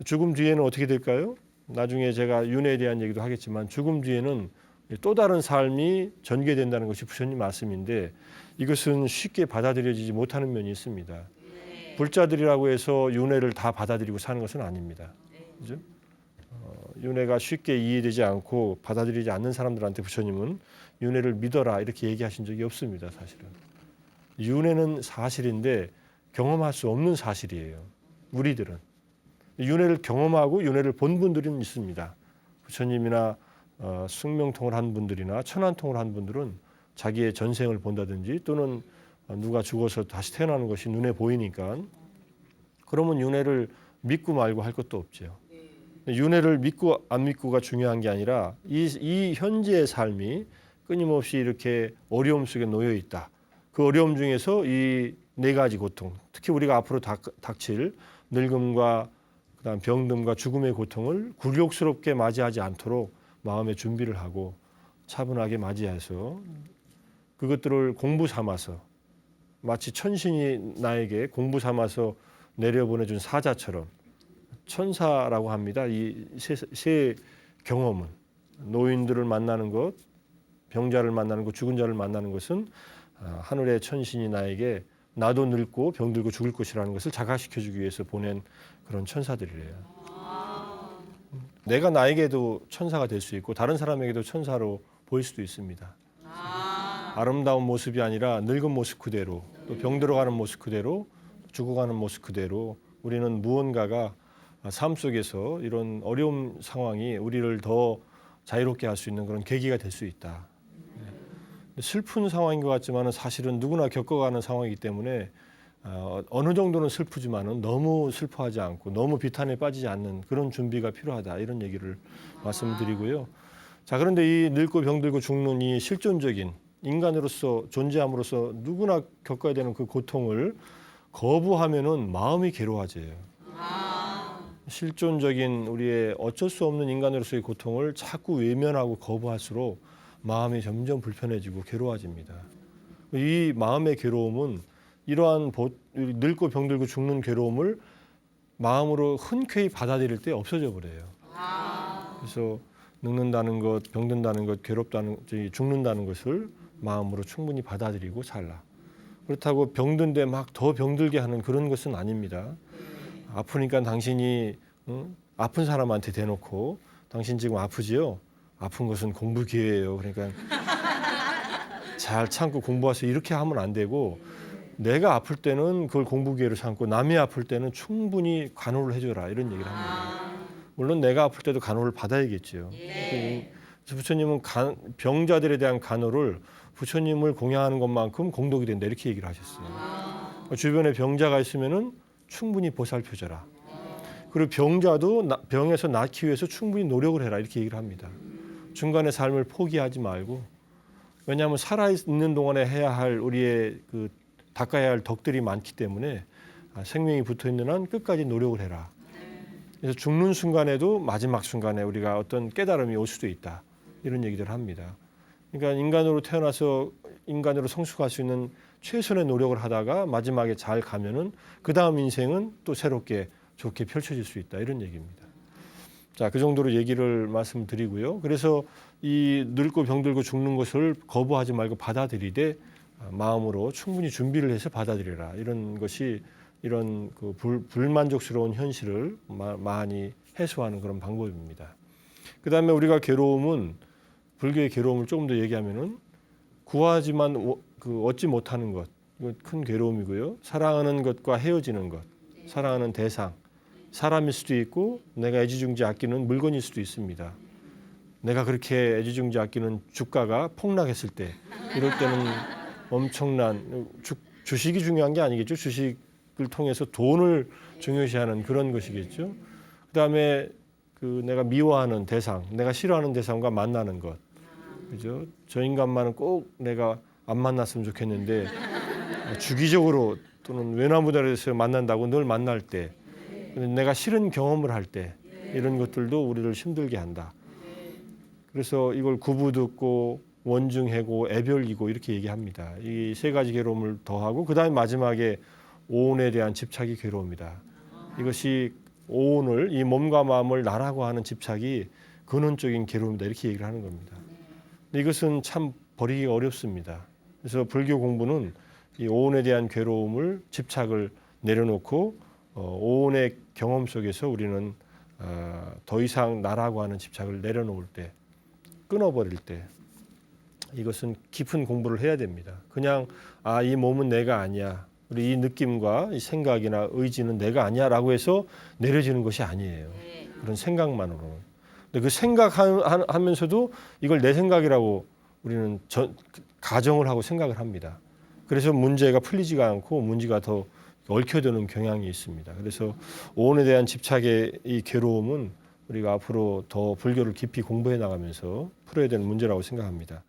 죽음 뒤에는 어떻게 될까요? 나중에 제가 윤회에 대한 얘기도 하겠지만 죽음 뒤에는 또 다른 삶이 전개된다는 것이 부처님 말씀인데 이것은 쉽게 받아들여지지 못하는 면이 있습니다. 불자들이라고 해서 윤회를 다 받아들이고 사는 것은 아닙니다. 그죠? 윤회가 쉽게 이해되지 않고 받아들이지 않는 사람들한테 부처님은 윤회를 믿어라 이렇게 얘기하신 적이 없습니다. 사실은. 윤회는 사실인데 경험할 수 없는 사실이에요. 우리들은. 윤회를 경험하고 윤회를 본 분들은 있습니다. 부처님이나 숙명통을 한 분들이나 천안통을 한 분들은 자기의 전생을 본다든지 또는 누가 죽어서 다시 태어나는 것이 눈에 보이니까 그러면 윤회를 믿고 말고 할 것도 없죠. 윤회를 믿고 안 믿고가 중요한 게 아니라 이 현재의 삶이 끊임없이 이렇게 어려움 속에 놓여 있다. 그 어려움 중에서 이 네 가지 고통, 특히 우리가 앞으로 닥칠 늙음과 그다음 병듦과 죽음의 고통을 굴욕스럽게 맞이하지 않도록 마음의 준비를 하고 차분하게 맞이해서 그것들을 공부 삼아서 마치 천신이 나에게 공부 삼아서 내려보내준 사자처럼 천사라고 합니다. 이 세 경험은 노인들을 만나는 것, 병자를 만나는 것, 죽은 자를 만나는 것은 하늘의 천신이 나에게 나도 늙고 병들고 죽을 것이라는 것을 자각시켜주기 위해서 보낸 그런 천사들이래요. 내가 나에게도 천사가 될 수 있고 다른 사람에게도 천사로 보일 수도 있습니다. 아름다운 모습이 아니라 늙은 모습 그대로 또 병들어가는 모습 그대로 죽어가는 모습 그대로 우리는 무언가가 삶 속에서 이런 어려운 상황이 우리를 더 자유롭게 할 수 있는 그런 계기가 될 수 있다. 슬픈 상황인 것 같지만 사실은 누구나 겪어가는 상황이기 때문에 어느 정도는 슬프지만은 너무 슬퍼하지 않고 너무 비탄에 빠지지 않는 그런 준비가 필요하다 이런 얘기를 말씀드리고요. 자, 그런데 이 늙고 병들고 죽는 이 실존적인 인간으로서 존재함으로써 누구나 겪어야 되는 그 고통을 거부하면은 마음이 괴로워져요. 실존적인 우리의 어쩔 수 없는 인간으로서의 고통을 자꾸 외면하고 거부할수록 마음이 점점 불편해지고 괴로워집니다. 이 마음의 괴로움은 이러한 늙고 병들고 죽는 괴로움을 마음으로 흔쾌히 받아들일 때 없어져 버려요. 그래서 늙는다는 것, 병든다는 것, 괴롭다는, 죽는다는 것을 마음으로 충분히 받아들이고 살라. 그렇다고 병든데 막 더 병들게 하는 그런 것은 아닙니다. 아프니까 당신이 아픈 사람한테 대놓고 당신 지금 아프지요? 아픈 것은 공부 기회예요. 그러니까 잘 참고 공부해서 이렇게 하면 안 되고 내가 아플 때는 그걸 공부 기회로 삼고 남이 아플 때는 충분히 간호를 해줘라 이런 얘기를 합니다. 물론 내가 아플 때도 간호를 받아야겠죠. 그래서 부처님은 병자들에 대한 간호를 부처님을 공양하는 것만큼 공덕이 된다 이렇게 얘기를 하셨어요. 주변에 병자가 있으면은 충분히 보살펴줘라. 그리고 병자도 병에서 낫기 위해서 충분히 노력을 해라 이렇게 얘기를 합니다. 중간에 삶을 포기하지 말고 왜냐하면 살아있는 동안에 해야 할 우리의 그 닦아야 할 덕들이 많기 때문에 생명이 붙어있는 한 끝까지 노력을 해라. 그래서 죽는 순간에도 마지막 순간에 우리가 어떤 깨달음이 올 수도 있다. 이런 얘기들을 합니다. 그러니까 인간으로 태어나서 인간으로 성숙할 수 있는 최선의 노력을 하다가 마지막에 잘 가면은 그 다음 인생은 또 새롭게 좋게 펼쳐질 수 있다. 이런 얘기입니다. 자, 그 정도로 얘기를 말씀드리고요. 그래서 이 늙고 병들고 죽는 것을 거부하지 말고 받아들이되 마음으로 충분히 준비를 해서 받아들여라. 이런 것이 이런 그 불만족스러운 현실을 많이 해소하는 그런 방법입니다. 그 다음에 우리가 괴로움은 불교의 괴로움을 조금 더 얘기하면은 구하지만 얻지 못하는 것, 이건 큰 괴로움이고요. 사랑하는 것과 헤어지는 것, 사랑하는 대상, 사람일 수도 있고 내가 애지중지 아끼는 물건일 수도 있습니다. 내가 그렇게 애지중지 아끼는 주가가 폭락했을 때 이럴 때는 엄청난 주식이 중요한 게 아니겠죠. 주식을 통해서 돈을 중요시하는 그런 것이겠죠. 그다음에 그 내가 미워하는 대상, 내가 싫어하는 대상과 만나는 것. 그죠? 저 인간만은 꼭 내가 안 만났으면 좋겠는데 주기적으로 또는 외나무다리에서 만난다고 늘 만날 때 내가 싫은 경험을 할 때 이런 것들도 우리를 힘들게 한다. 그래서 이걸 구부듣고 원중해고 애별이고 이렇게 얘기합니다. 이 세 가지 괴로움을 더하고 그다음에 마지막에 오온에 대한 집착이 괴로움이다. 이것이 오온을 이 몸과 마음을 나라고 하는 집착이 근원적인 괴로움이다 이렇게 얘기를 하는 겁니다. 근데 이것은 참 버리기가 어렵습니다. 그래서 불교 공부는 이 오온에 대한 괴로움을 집착을 내려놓고 오온의 경험 속에서 우리는 더 이상 나라고 하는 집착을 내려놓을 때, 끊어버릴 때 이것은 깊은 공부를 해야 됩니다. 그냥 이 몸은 내가 아니야. 우리 이 느낌과 이 생각이나 의지는 내가 아니야라고 해서 내려지는 것이 아니에요. 그런 생각만으로는. 근데 그 생각하면서도 이걸 내 생각이라고 우리는 가정을 하고 생각을 합니다. 그래서 문제가 풀리지가 않고 문제가 더 얽혀드는 경향이 있습니다. 그래서 오온에 대한 집착의 이 괴로움은 우리가 앞으로 더 불교를 깊이 공부해 나가면서 풀어야 되는 문제라고 생각합니다.